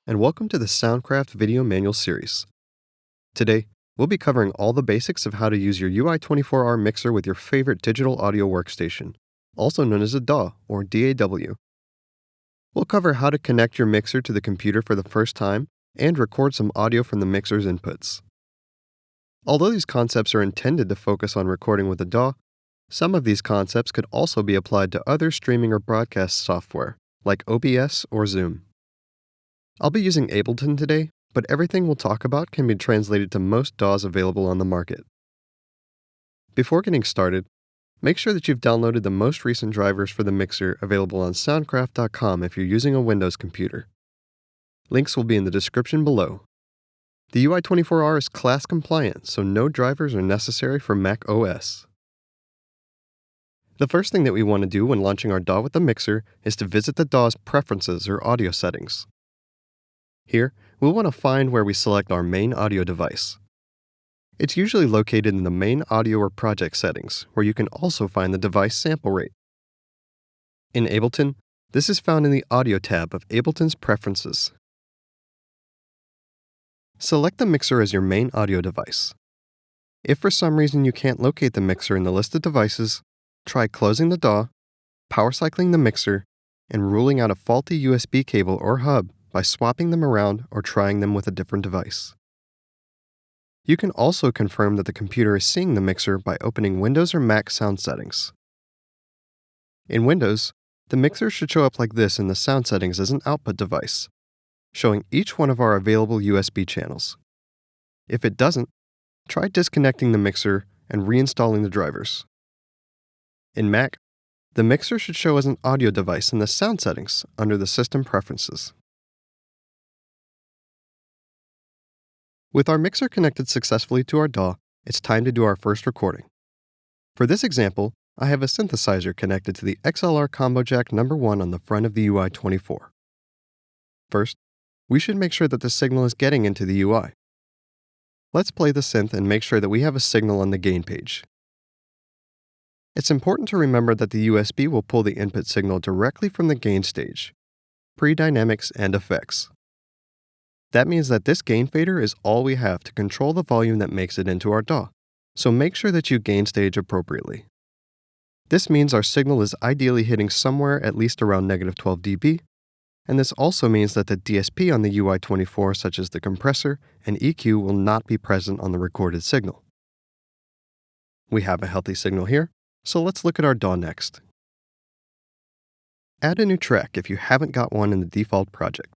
and welcome to the Soundcraft Video Manual Series. Today, we'll be covering all the basics of how to use your Ui24R mixer with your favorite digital audio workstation, also known as a DAW or DAW. We'll cover how to connect your mixer to the computer for the first time and record some audio from the mixer's inputs. Although these concepts are intended to focus on recording with a DAW, some of these concepts could also be applied to other streaming or broadcast software, like OBS or Zoom. I'll be using Ableton today, but everything we'll talk about can be translated to most DAWs available on the market. Before getting started, make sure that you've downloaded the most recent drivers for the mixer available on soundcraft.com if you're using a Windows computer. Links will be in the description below. The Ui24R is class compliant, so no drivers are necessary for Mac OS. The first thing that we want to do when launching our DAW with the mixer is to visit the DAW's preferences or audio settings. Here, we'll want to find where we select our main audio device. It's usually located in the main audio or project settings, where you can also find the device sample rate. In Ableton, this is found in the Audio tab of Ableton's Preferences. Select the mixer as your main audio device. If for some reason you can't locate the mixer in the list of devices, try closing the DAW, power cycling the mixer, and ruling out a faulty USB cable or hub by swapping them around or trying them with a different device. You can also confirm that the computer is seeing the mixer by opening Windows or Mac sound settings. In Windows, the mixer should show up like this in the sound settings as an output device, showing each one of our available USB channels. If it doesn't, try disconnecting the mixer and reinstalling the drivers. In Mac, the mixer should show as an audio device in the sound settings under the System Preferences. With our mixer connected successfully to our DAW, it's time to do our first recording. For this example, I have a synthesizer connected to the XLR combo jack number 1 on the front of the Ui24. First, we should make sure that the signal is getting into the UI. Let's play the synth and make sure that we have a signal on the gain page. It's important to remember that the USB will pull the input signal directly from the gain stage, pre-dynamics and effects. That means that this gain fader is all we have to control the volume that makes it into our DAW, so make sure that you gain stage appropriately. This means our signal is ideally hitting somewhere at least around -12 dB, and this also means that the DSP on the Ui24, such as the compressor and EQ, will not be present on the recorded signal. We have a healthy signal here, so let's look at our DAW next. Add a new track if you haven't got one in the default project.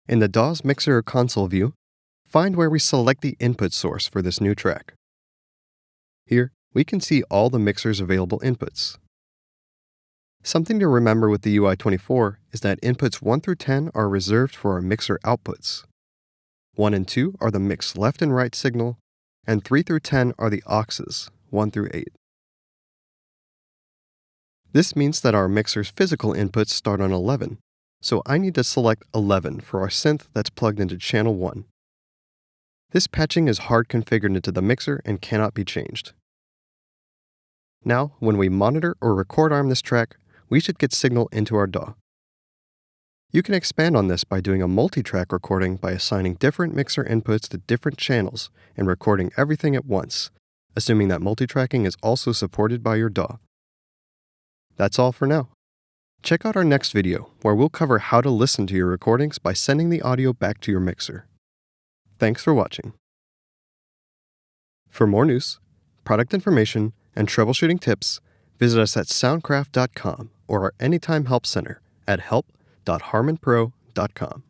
In the DAW's mixer or console view, find where we select the input source for this new track. Here, we can see all the mixer's available inputs. Something to remember with the Ui24 is that inputs 1 through 10 are reserved for our mixer outputs. 1 and 2 are the mix left and right signal, and 3 through 10 are the auxes, 1 through 8. This means that our mixer's physical inputs start on 11, so I need to select 11 for our synth that's plugged into channel 1. This patching is hard configured into the mixer and cannot be changed. Now, when we monitor or record arm this track, we should get signal into our DAW. You can expand on this by doing a multi-track recording by assigning different mixer inputs to different channels and recording everything at once, assuming that multi-tracking is also supported by your DAW. That's all for now. Check out our next video, where we'll cover how to listen to your recordings by sending the audio back to your mixer. Thanks for watching. For more news, product information, and troubleshooting tips, visit us at soundcraft.com or our Anytime Help Center at help.harmonpro.com.